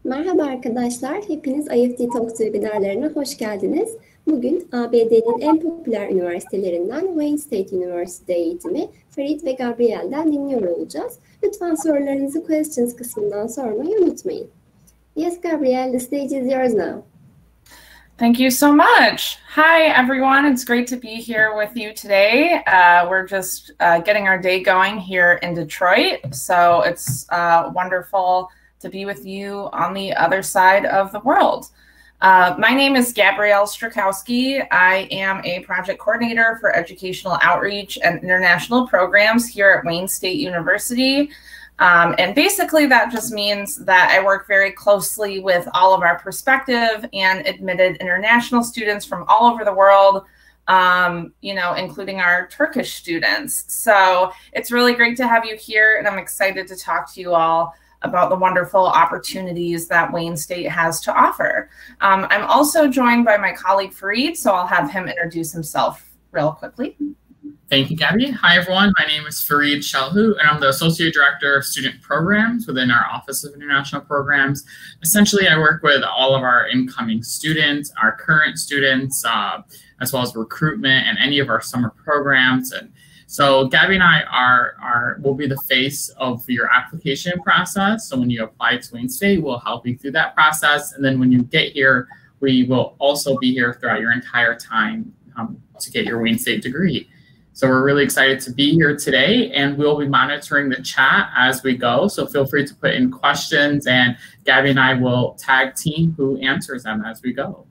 Merhaba arkadaşlar, hepiniz IEFT Talks webinarlarına hoş geldiniz. Bugün ABD'nin en popüler üniversitelerinden Wayne State University eğitimi Farid ve Gabriel'den dinliyor olacağız. Lütfen sorularınızı questions kısmından sormayı unutmayın. Yes, Gabriel, the stage is yours now. Thank you so much. Hi, everyone. It's great to be here with you today. We're just getting our day going here in Detroit, so it's wonderful to be with you on the other side of the world. My name is Gabrielle Strakowski. I am a project coordinator for educational outreach and international programs here at Wayne State University. And basically that just means that I work very closely with all of our prospective and admitted international students from all over the world, including our Turkish students. So it's really great to have you here, and I'm excited to talk to you all about the wonderful opportunities that Wayne State has to offer. I'm also joined by my colleague Farid, so I'll have him introduce himself real quickly. Thank you, Gabby. Hi, everyone. My name is Farid Shalhu, and I'm the Associate Director of Student Programs within our Office of International Programs. Essentially, I work with all of our incoming students, our current students, as well as recruitment and any of our summer programs. And so Gabby and I will be the face of your application process. So when you apply to Wayne State, we'll help you through that process. And then when you get here, we will also be here throughout your entire time to get your Wayne State degree. So we're really excited to be here today, and we'll be monitoring the chat as we go. So feel free to put in questions, and Gabby and I will tag team who answers them as we go.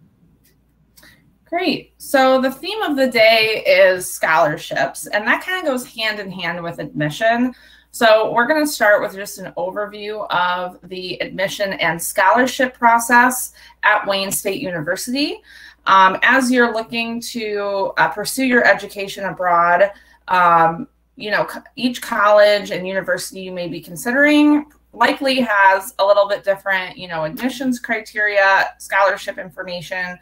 Great. So the theme of the day is scholarships, and that kind of goes hand in hand with admission. So we're going to start with just an overview of the admission and scholarship process at Wayne State University. As you're looking to pursue your education abroad, each college and university you may be considering likely has a little bit different, admissions criteria, scholarship information.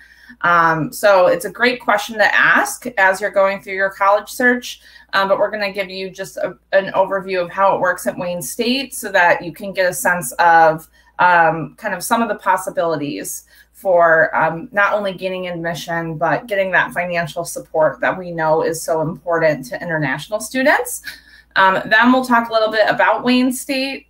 So it's a great question to ask as you're going through your college search, but we're going to give you just an overview of how it works at Wayne State so that you can get a sense of kind of some of the possibilities for not only gaining admission, but getting that financial support that we know is so important to international students. Then we'll talk a little bit about Wayne State.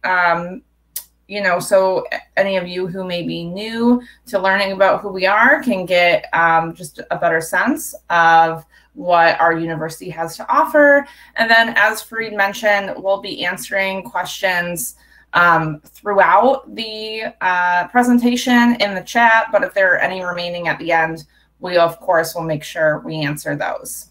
So any of you who may be new to learning about who we are can get just a better sense of what our university has to offer. And then, as Farid mentioned, we'll be answering questions throughout the presentation in the chat, but if there are any remaining at the end, we of course will make sure we answer those.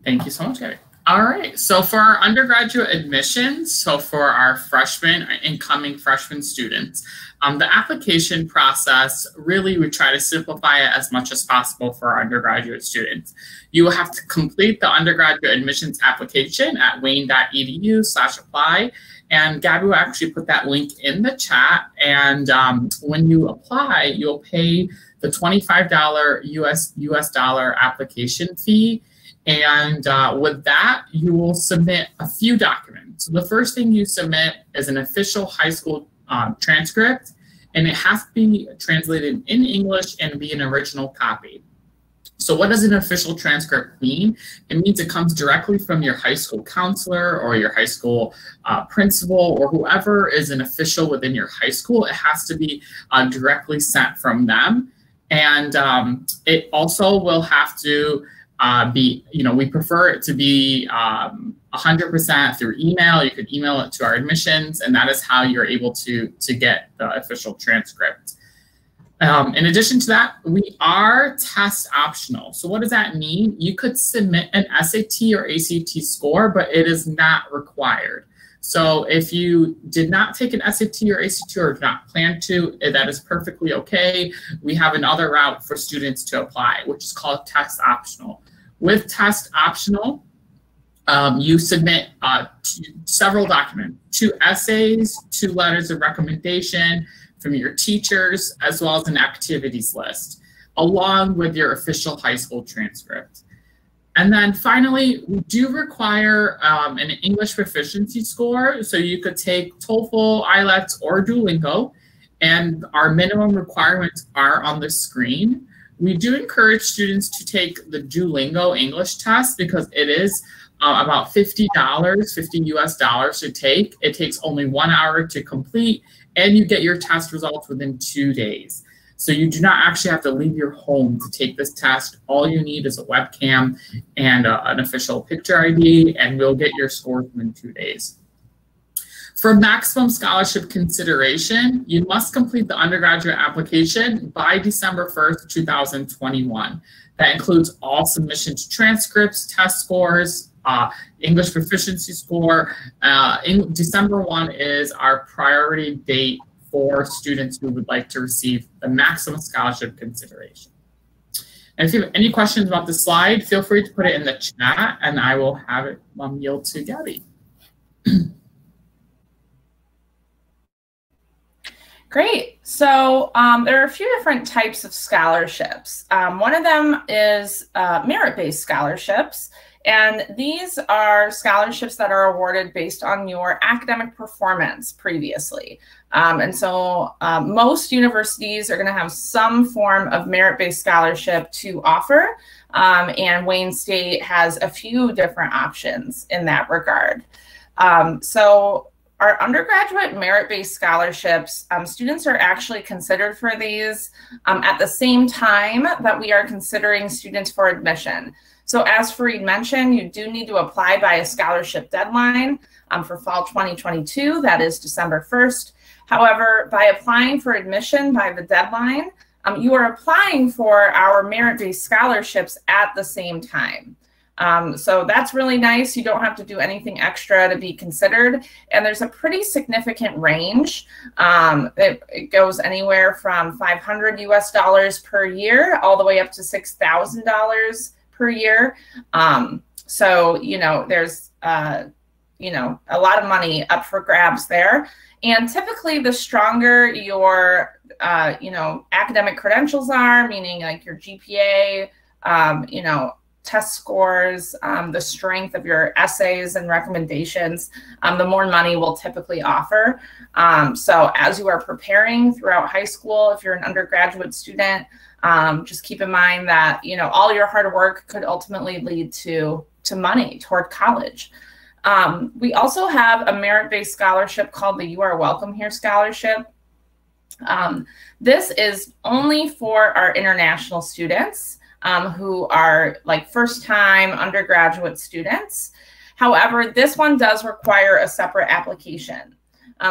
Thank you so much, Gabby. All right, so for our undergraduate admissions, so for our freshmen, our incoming freshman students, the application process, really we try to simplify it as much as possible for our undergraduate students. You will have to complete the undergraduate admissions application at wayne.edu/apply. And Gabby will actually put that link in the chat. And when you apply, you'll pay the $25 US dollar application fee. And with that, you will submit a few documents. So the first thing you submit is an official high school transcript, and it has to be translated in English and be an original copy. So what does an official transcript mean? It means it comes directly from your high school counselor or your high school principal or whoever is an official within your high school. It has to be directly sent from them. And it also will have to we prefer it to be 100% through email. You could email it to our admissions, and that is how you're able to get the official transcript. In addition to that, we are test optional. So what does that mean? You could submit an SAT or ACT score, but it is not required. So if you did not take an SAT or ACT or do not plan to, that is perfectly okay. We have another route for students to apply, which is called test optional. With test optional, you submit several documents, 2 essays, 2 letters of recommendation from your teachers, as well as an activities list, along with your official high school transcript. And then finally, we do require an English proficiency score. So you could take TOEFL, IELTS, or Duolingo, and our minimum requirements are on the screen. We do encourage students to take the Duolingo English test because it is about $50, $50 US to take. It takes only 1 hour to complete, and you get your test results within 2 days. So you do not actually have to leave your home to take this test. All you need is a webcam and an official picture ID, and we'll get your scores within 2 days. For maximum scholarship consideration, you must complete the undergraduate application by December 1st, 2021. That includes all submissions, transcripts, test scores, English proficiency score. December 1 is our priority date for students who would like to receive the maximum scholarship consideration. And if you have any questions about the slide, feel free to put it in the chat and I will have it yield to Gabby. Great. So there are a few different types of scholarships. One of them is merit-based scholarships. And these are scholarships that are awarded based on your academic performance previously. And so most universities are going to have some form of merit-based scholarship to offer. And Wayne State has a few different options in that regard. So our undergraduate merit-based scholarships, students are actually considered for these at the same time that we are considering students for admission. So as Fareed mentioned, you do need to apply by a scholarship deadline for fall 2022, that is December 1st. However, by applying for admission by the deadline, you are applying for our merit-based scholarships at the same time. So that's really nice. You don't have to do anything extra to be considered. And there's a pretty significant range. It goes anywhere from $500 US per year all the way up to $6,000 per year. So, you know, there's, you know, a lot of money up for grabs there. And typically the stronger your, you know, academic credentials are, meaning like your GPA, you know, test scores, the strength of your essays and recommendations, the more money we'll typically offer. So as you are preparing throughout high school, if you're an undergraduate student, just keep in mind that, you know, all your hard work could ultimately lead to money toward college. We also have a merit-based scholarship called the You Are Welcome Here Scholarship. This is only for our international students who are like first-time undergraduate students. However, this one does require a separate application.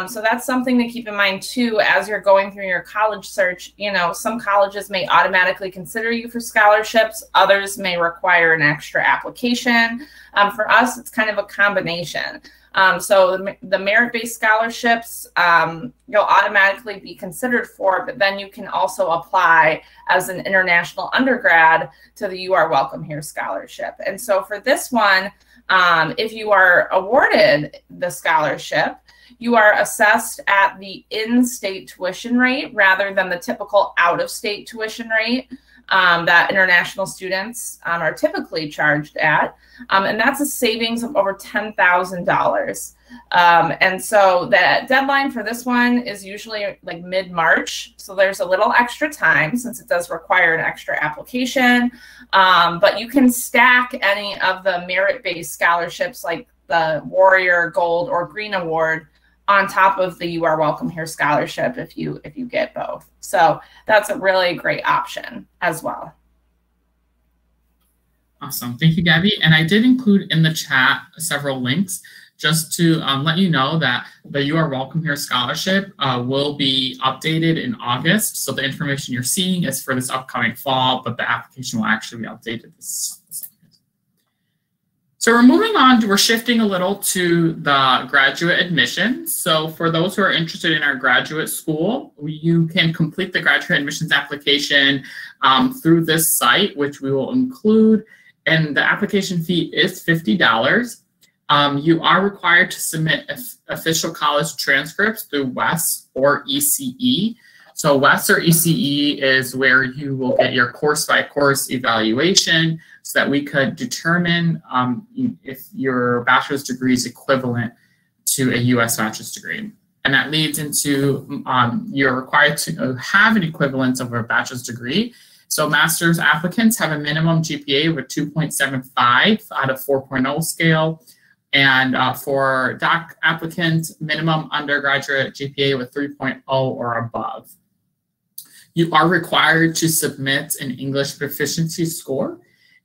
So that's something to keep in mind too as you're going through your college search. You know, some colleges may automatically consider you for scholarships, others may require an extra application. For us, it's kind of a combination. So the merit-based scholarships, you'll automatically be considered for, but then you can also apply as an international undergrad to the You Are Welcome Here scholarship. And so for this one, if you are awarded the scholarship, you are assessed at the in-state tuition rate rather than the typical out-of-state tuition rate that international students are typically charged at. And that's a savings of over $10,000. And so the deadline for this one is usually like mid-March. So there's a little extra time since it does require an extra application. But you can stack any of the merit-based scholarships like the Warrior, Gold, or Green Award on top of the You Are Welcome Here scholarship if you get both. So that's a really great option as well. Awesome. Thank you, Gabby. And I did include in the chat several links just to let you know that the You Are Welcome Here scholarship will be updated in August. So the information you're seeing is for this upcoming fall, but the application will actually be updated this August. So we're moving on, we're shifting a little to the graduate admissions. So for those who are interested in our graduate school, you can complete the graduate admissions application through this site, which we will include. And the application fee is $50. You are required to submit official college transcripts through WES or ECE. So WES or ECE is where you will get your course-by-course evaluation so that we could determine if your bachelor's degree is equivalent to a U.S. bachelor's degree. And that leads into you're required to have an equivalence of a bachelor's degree. So master's applicants have a minimum GPA of a 2.75 out of 4.0 scale. And for doc applicants, minimum undergraduate GPA with 3.0 or above. You are required to submit an English proficiency score.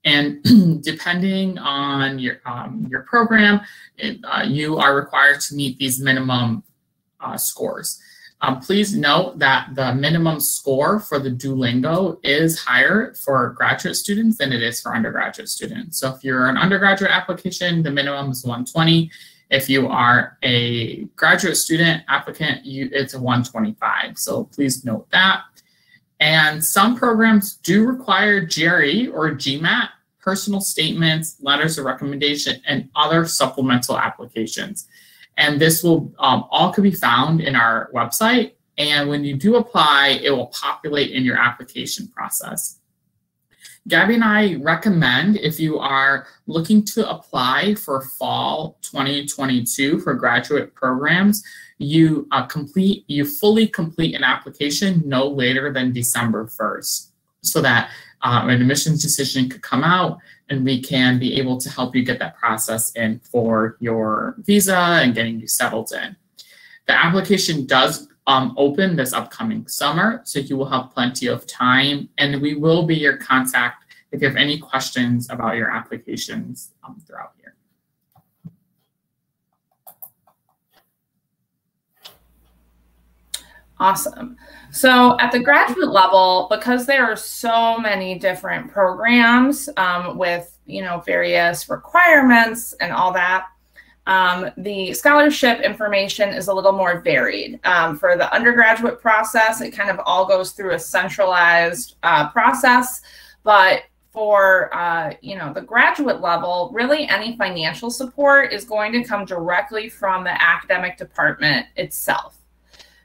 And depending on your program, you are required to meet these minimum scores. Please note that the minimum score for the Duolingo is higher for graduate students than it is for undergraduate students. So if you're an undergraduate application, the minimum is 120. If you are a graduate student applicant, it's a 125. So please note that. And some programs do require GRE or GMAT, personal statements, letters of recommendation, and other supplemental applications. And this will all can be found in our website. And when you do apply, it will populate in your application process. Gabby and I recommend, if you are looking to apply for fall 2022 for graduate programs, you fully complete an application no later than December 1st, so that an admissions decision could come out and we can be able to help you get that process in for your visa and getting you settled in. The application does open this upcoming summer, so you will have plenty of time, and we will be your contact if you have any questions about your applications throughout here. Awesome. So at the graduate level, because there are so many different programs with, various requirements and all that, the scholarship information is a little more varied. For the undergraduate process, it kind of all goes through a centralized process, but for the graduate level, really any financial support is going to come directly from the academic department itself.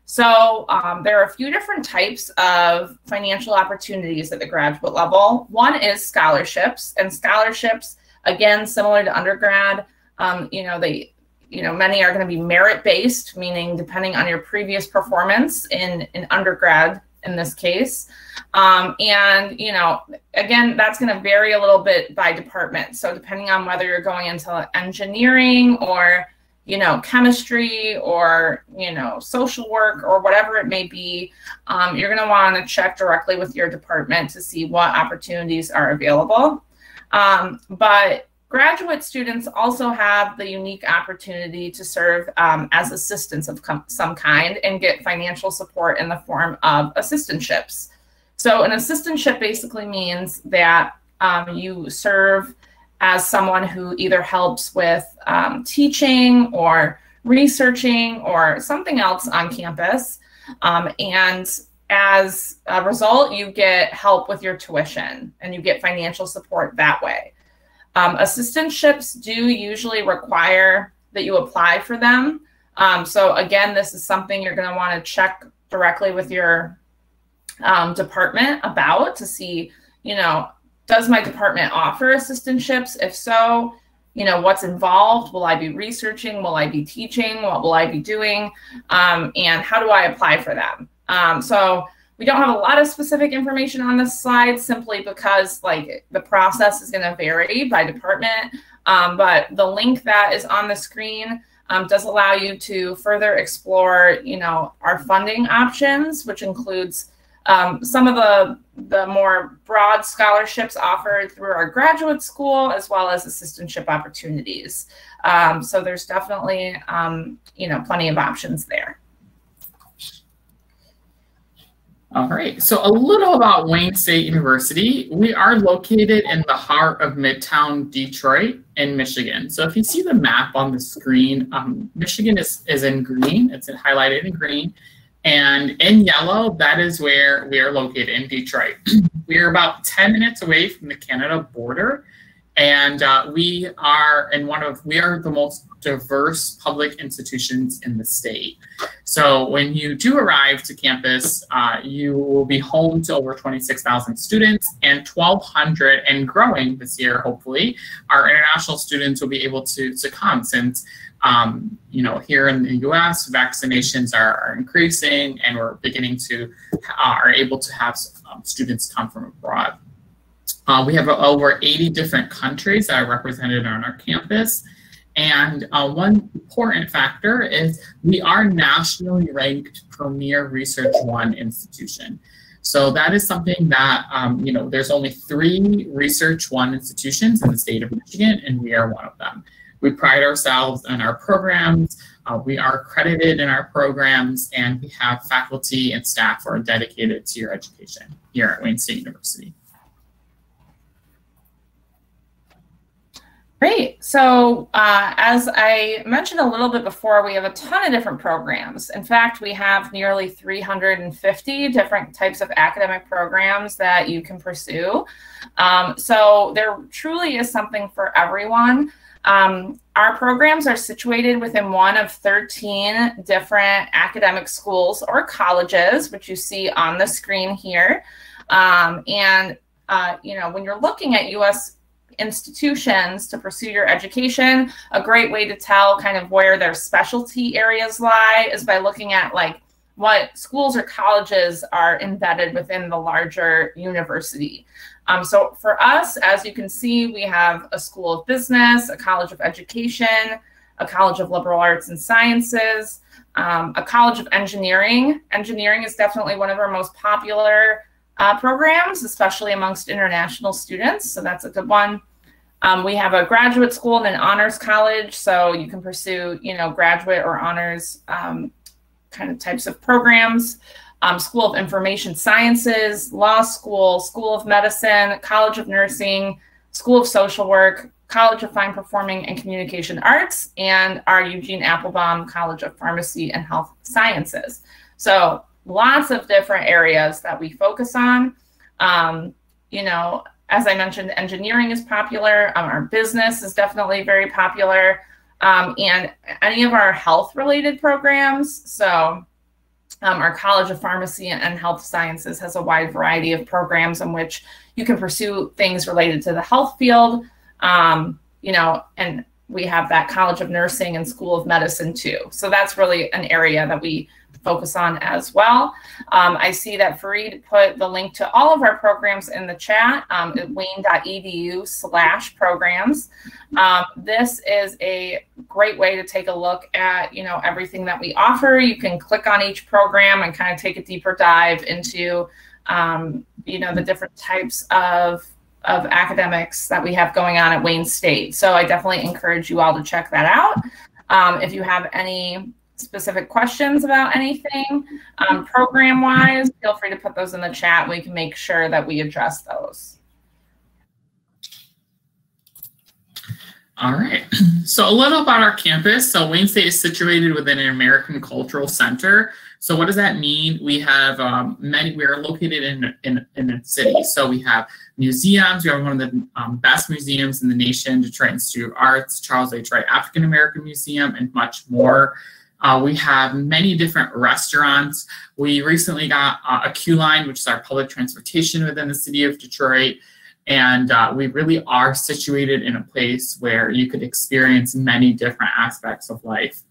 So there are a few different types of financial opportunities at the graduate level. One is scholarships, and scholarships, again, similar to undergrad, many are going to be merit-based, meaning depending on your previous performance in undergrad in this case. Again, that's going to vary a little bit by department. So depending on whether you're going into engineering or chemistry or, social work or whatever it may be, you're going to want to check directly with your department to see what opportunities are available. But graduate students also have the unique opportunity to serve as assistants of some kind and get financial support in the form of assistantships. So an assistantship basically means that you serve as someone who either helps with teaching or researching or something else on campus. And as a result, you get help with your tuition and you get financial support that way. Assistantships do usually require that you apply for them. So again, this is something you're going to want to check directly with your department about to see, does my department offer assistantships? If so, what's involved? Will I be researching? Will I be teaching? What will I be doing? And how do I apply for them? So we don't have a lot of specific information on this slide simply because the process is going to vary by department. But the link that is on the screen does allow you to further explore, our funding options, which includes some of the more broad scholarships offered through our graduate school, as well as assistantship opportunities. So there's definitely, plenty of options there. All right, so a little about Wayne State University. We are located in the heart of Midtown Detroit in Michigan. So if you see the map on the screen, Michigan is in green, it's highlighted in green. And in yellow, that is where we are located in Detroit. We are about 10 minutes away from the Canada border. And we are the most diverse public institutions in the state. So when you do arrive to campus, you will be home to over 26,000 students, and 1,200 and growing this year, hopefully, our international students will be able to come, since you know, here in the US, vaccinations are increasing, and we're beginning to are able to have students come from abroad. We have over 80 different countries that are represented on our campus. And one important factor is we are nationally ranked premier Research 1 institution. So that is something that, you know, there's only 3 Research 1 institutions in the state of Michigan, and we are one of them. We pride ourselves on our programs. We are accredited in our programs, and we have faculty and staff who are dedicated to your education here at Wayne State University. Great. So as I mentioned a little bit before, we have a ton of different programs. In fact, we have nearly 350 different types of academic programs that you can pursue. So there truly is something for everyone. Our programs are situated within one of 13 different academic schools or colleges, which you see on the screen here. You know, when you're looking at U.S. institutions to pursue your education, a great way to tell kind of where their specialty areas lie is by looking at like what schools or colleges are embedded within the larger university. So for us, as you can see, we have a School of Business, a College of Education, a College of Liberal Arts and Sciences, a College of Engineering. Engineering is definitely one of our most popular programs, especially amongst international students, so that's a good one. We have a graduate school and an honors college, so you can pursue, you know, graduate or honors kind of types of programs. School of Information Sciences, Law School, School of Medicine, College of Nursing, School of Social Work, College of Fine Performing and Communication Arts, and our Eugene Applebaum College of Pharmacy and Health Sciences. So lots of different areas that we focus on. You know, as I mentioned, engineering is popular. Our business is definitely very popular. And any of our health-related programs, so our College of Pharmacy and Health Sciences has a wide variety of programs in which you can pursue things related to the health field. You know, and we have that College of Nursing and School of Medicine too. So that's really an area that we focus on as well. I see that Fareed put the link to all of our programs in the chat at wayne.edu/programs. This is a great way to take a look at, you know, everything that we offer. You can click on each program and kind of take a deeper dive into, you know, the different types of academics that we have going on at Wayne State. So I definitely encourage you all to check that out. If you have any specific questions about anything program-wise, feel free to put those in the chat. We can make sure that we address those. All right, so a little about our campus. So Wayne State is situated within an American Cultural Center. So what does that mean? We have we are located in a city. So we have museums. We have one of the best museums in the nation, Detroit Institute of Arts, Charles H. Wright African American Museum, and much more. We have many different restaurants. We recently got a Q Line, which is our public transportation within the city of Detroit. And we really are situated in a place where you could experience many different aspects of life.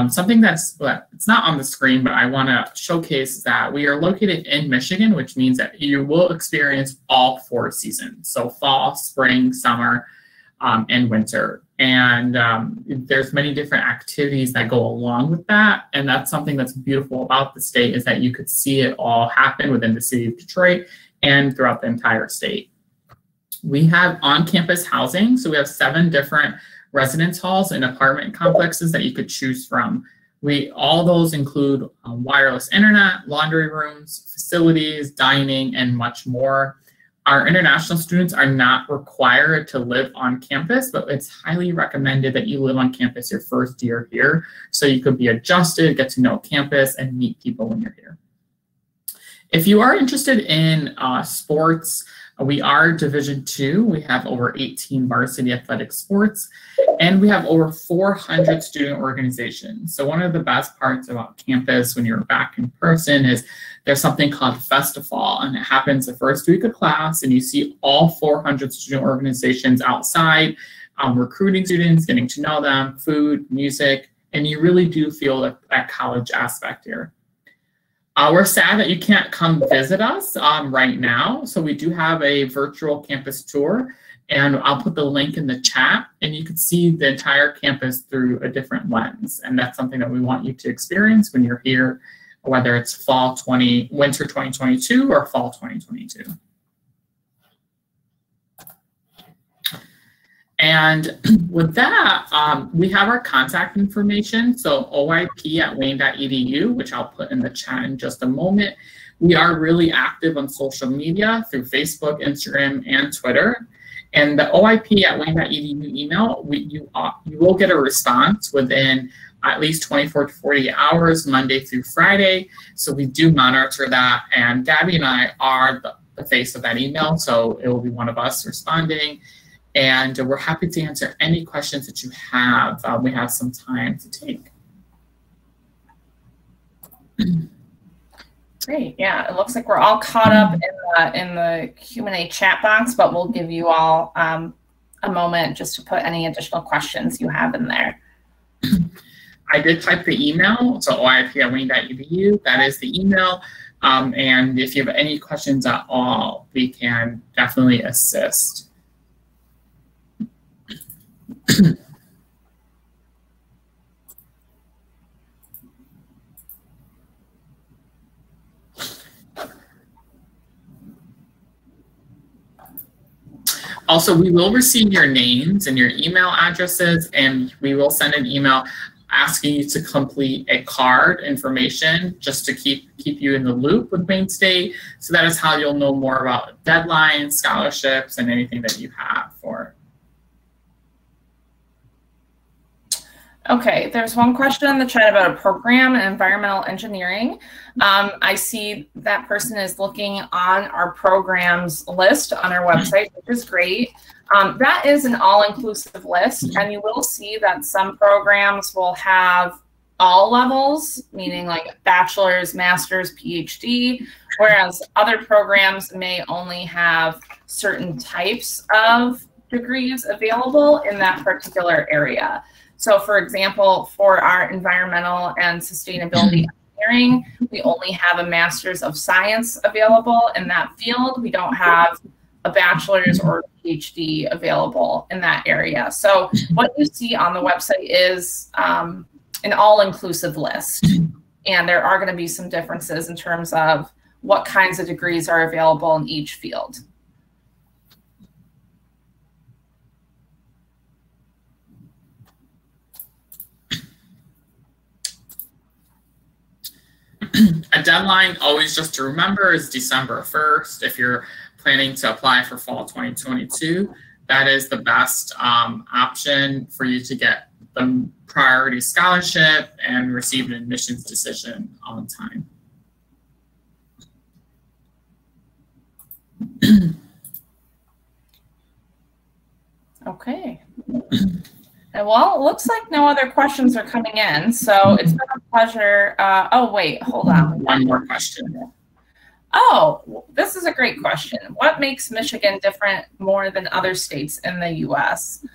Something it's not on the screen, but I want to showcase that we are located in Michigan, which means that you will experience all 4 seasons. So fall, spring, summer, and winter. And there's many different activities that go along with that. And that's something that's beautiful about the state, is that you could see it all happen within the city of Detroit and throughout the entire state. We have on-campus housing. So we have 7 different residence halls and apartment complexes that you could choose from. All those include wireless internet, laundry rooms, facilities, dining, and much more. Our international students are not required to live on campus, but it's highly recommended that you live on campus your first year here, so you could be adjusted, get to know campus, and meet people when you're here. If you are interested in sports, We are Division II. We have over 18 varsity athletic sports, and we have over 400 student organizations. So one of the best parts about campus when you're back in person is there's something called Festival, and it happens the first week of class, and you see all 400 student organizations outside, recruiting students, getting to know them, food, music, and you really do feel that college aspect here. We're sad that you can't come visit us right now. So we do have a virtual campus tour, and I'll put the link in the chat, and you can see the entire campus through a different lens. And that's something that we want you to experience when you're here, whether it's winter 2022 or fall 2022. And with that, we have our contact information. So oip@wayne.edu, which I'll put in the chat in just a moment. We are really active on social media through Facebook, Instagram, and Twitter. And the oip@wayne.edu email, you will get a response within at least 24 to 48 hours, Monday through Friday. So we do monitor that. And Gabby and I are the face of that email. So it will be one of us responding. And we're happy to answer any questions that you have. We have some time to take. Great, yeah, it looks like we're all caught up in the Q&A chat box, but we'll give you all a moment just to put any additional questions you have in there. I did type the email, so oip@wayne.edu, that is the email. And if you have any questions at all, we can definitely assist. Also, we will receive your names and your email addresses, and we will send an email asking you to complete a card information just to keep you in the loop with Wayne State. So that is how you'll know more about deadlines, scholarships, and anything that you have for. Okay, there's one question in the chat about a program in environmental engineering. I see that person is looking on our programs list on our website, which is great. That is an all-inclusive list, and you will see that some programs will have all levels, meaning like bachelor's, master's, PhD, whereas other programs may only have certain types of degrees available in that particular area. So for example, for our environmental and sustainability engineering, we only have a master's of science available in that field. We don't have a bachelor's or PhD available in that area. So what you see on the website is an all-inclusive list. And there are going to be some differences in terms of what kinds of degrees are available in each field. A deadline, always just to remember, is December 1st. If you're planning to apply for fall 2022, that is the best option for you to get the priority scholarship and receive an admissions decision on time. Okay. Well, it looks like no other questions are coming in, so it's been a pleasure. Oh, wait, hold on. One more question. Oh, this is a great question. What makes Michigan different more than other states in the U.S.?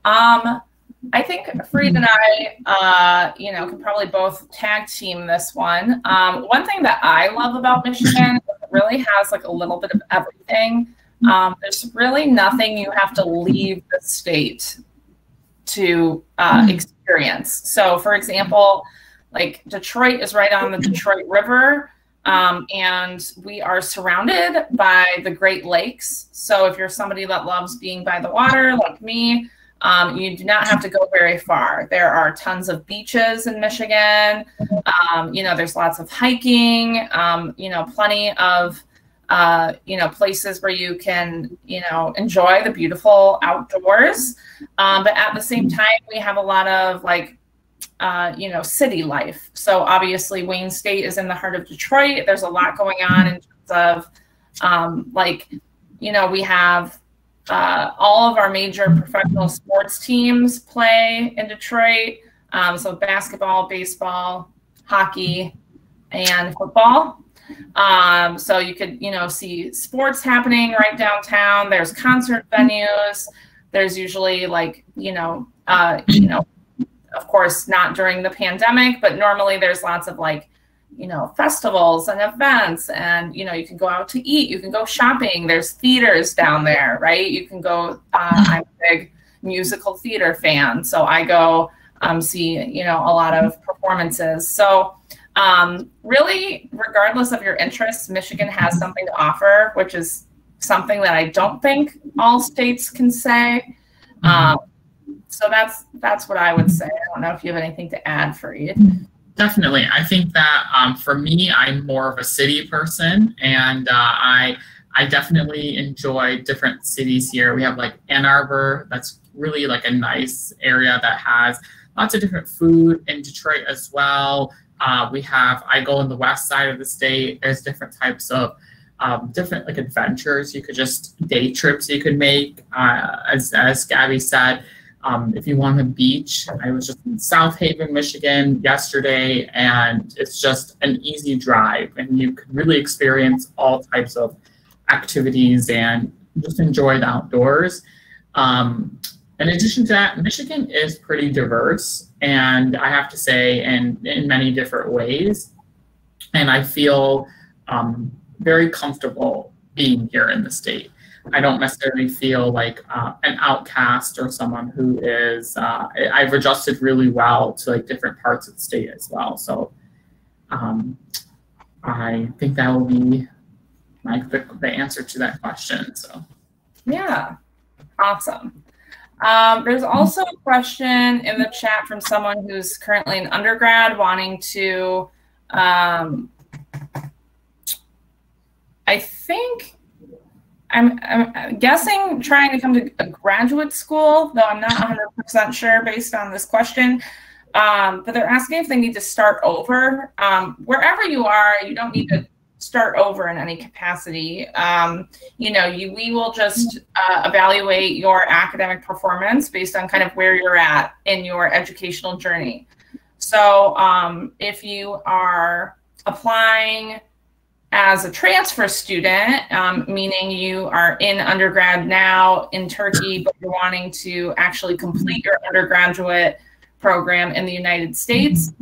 I think Fareed and I, can probably both tag team this one. One thing that I love about Michigan is it really has like a little bit of everything. There's really nothing you have to leave the state to experience. So for example, like Detroit is right on the Detroit River, and we are surrounded by the Great Lakes. So if you're somebody that loves being by the water like me, you do not have to go very far. There are tons of beaches in Michigan. There's lots of hiking, plenty of places where you can, enjoy the beautiful outdoors. But at the same time, we have a lot of city life. So obviously Wayne State is in the heart of Detroit. There's a lot going on in terms of we have all of our major professional sports teams play in Detroit. So basketball, baseball, hockey, and football. So you could, see sports happening right downtown. There's concert venues. There's usually like, of course, not during the pandemic, but normally there's lots of like, festivals and events, and, you can go out to eat, you can go shopping. There's theaters down there, right? You can go, I'm a big musical theater fan, so I go see, a lot of performances. So really, regardless of your interests, Michigan has something to offer, which is something that I don't think all states can say. So that's what I would say. I don't know if you have anything to add, Fareed. Definitely. I think that for me, I'm more of a city person, and I definitely enjoy different cities here. We have like Ann Arbor, that's really like a nice area that has lots of different food. In Detroit as well. I go in the west side of the state. There's different types of different like adventures. You could just day trips you could make. As Gabby said, if you want a beach, I was just in South Haven, Michigan yesterday, and it's just an easy drive, and you could really experience all types of activities and just enjoy the outdoors. In addition to that, Michigan is pretty diverse, and I have to say, in many different ways, and I feel very comfortable being here in the state. I don't necessarily feel like an outcast or someone who is, I've adjusted really well to like different parts of the state as well. So I think that will be the answer to that question. So yeah, awesome. There's also a question in the chat from someone who's currently an undergrad wanting to, I think, I'm guessing trying to come to a graduate school, though I'm not 100% sure based on this question. But they're asking if they need to start over. Wherever you are, you don't need to start over in any capacity. We will just evaluate your academic performance based on kind of where you're at in your educational journey. So if you are applying as a transfer student, meaning you are in undergrad now in Turkey, but you're wanting to actually complete your undergraduate program in the United States,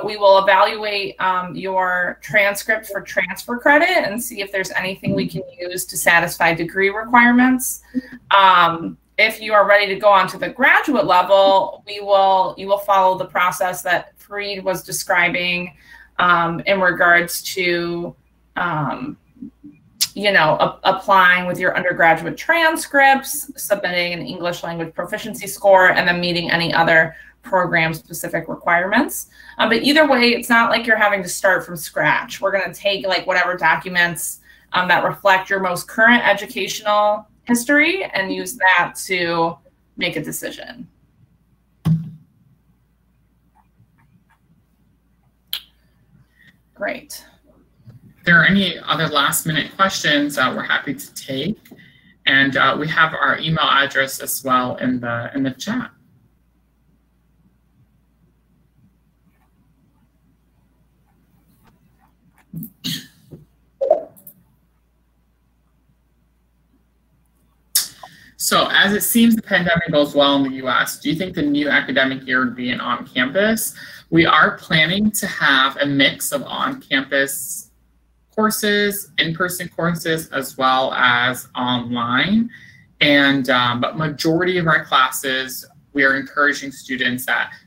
we will evaluate your transcript for transfer credit and see if there's anything we can use to satisfy degree requirements. If you are ready to go on to the graduate level, you will follow the process that Fareed was describing in regards to applying with your undergraduate transcripts, submitting an English language proficiency score, and then meeting any other program-specific requirements. But either way, it's not like you're having to start from scratch. We're going to take like whatever documents that reflect your most current educational history and use that to make a decision. Great. If there are any other last-minute questions, we're happy to take, and we have our email address as well in the chat. So, as it seems the pandemic goes well in the U.S., do you think the new academic year would be an on-campus? We are planning to have a mix of on-campus courses, in-person courses, as well as online. And but majority of our classes, we are encouraging students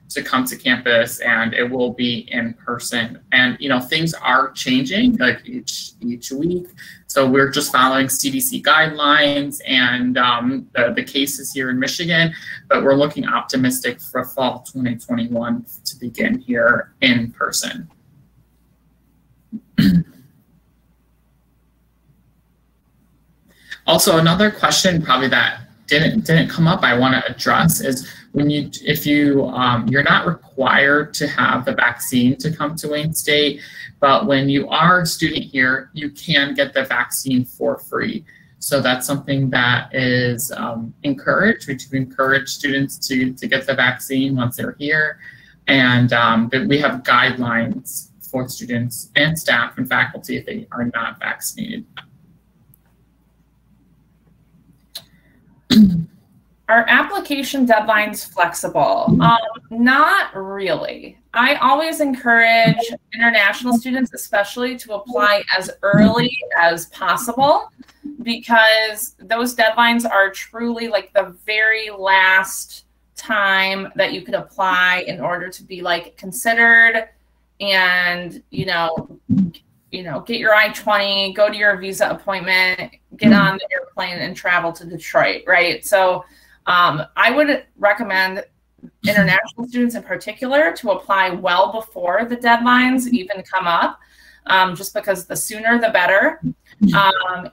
to come to campus, and it will be in person. And things are changing like each week. So we're just following CDC guidelines and the cases here in Michigan, but we're looking optimistic for fall 2021 to begin here in person. Also, another question probably that didn't come up I want to address is if you're not required to have the vaccine to come to Wayne State, but when you are a student here, you can get the vaccine for free. So that's something that is encouraged. We do encourage students to get the vaccine once they're here. And we have guidelines for students and staff and faculty if they are not vaccinated. Are application deadlines flexible? Not really. I always encourage international students, especially, to apply as early as possible, because those deadlines are truly like the very last time that you could apply in order to be like considered and, you know, get your I-20, go to your visa appointment, get on the airplane and travel to Detroit, right? So I would recommend international students in particular to apply well before the deadlines even come up, just because the sooner the better.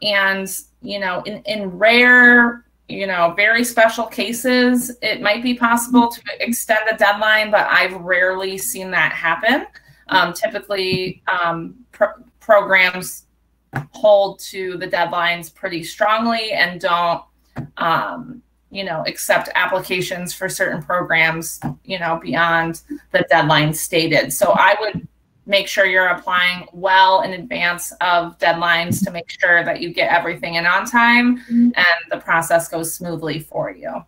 And, you know, in rare, you know, very special cases, it might be possible to extend a deadline, but I've rarely seen that happen. Typically, programs hold to the deadlines pretty strongly and don't, you know, accept applications for certain programs, you know, beyond the deadline stated. So I would make sure you're applying well in advance of deadlines to make sure that you get everything in on time and the process goes smoothly for you.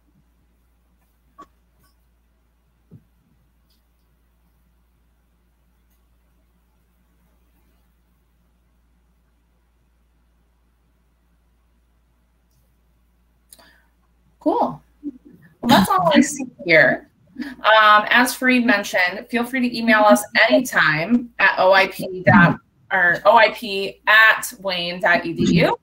Cool. Well, that's all I see here. As Fareed mentioned, feel free to email us anytime at oip@wayne.edu.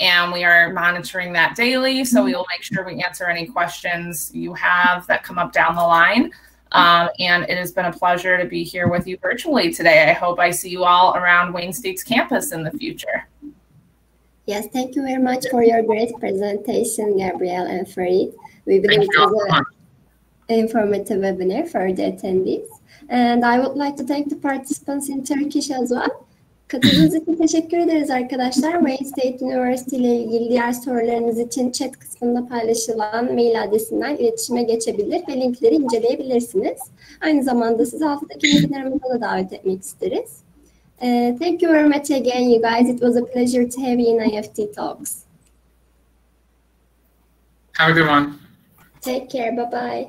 And we are monitoring that daily, so we will make sure we answer any questions you have that come up down the line. And it has been a pleasure to be here with you virtually today. I hope I see you all around Wayne State's campus in the future. Yes, thank you very much for your great presentation, Gabrielle and Fareed. We believe it was an informative webinar for the attendees. And I would like to thank the participants in Turkish as well. Katıldığınız için teşekkür ederiz arkadaşlar. Wayne State University ile ilgili diğer sorularınız için chat kısmında paylaşılan mail adresinden iletişime geçebilir ve linkleri inceleyebilirsiniz. Aynı zamanda sizi haftaki webinarımıza da davet etmek isteriz. Thank you very much again, you guys. It was a pleasure to have you in IEFT Talks. Have a good one. Take care. Bye-bye.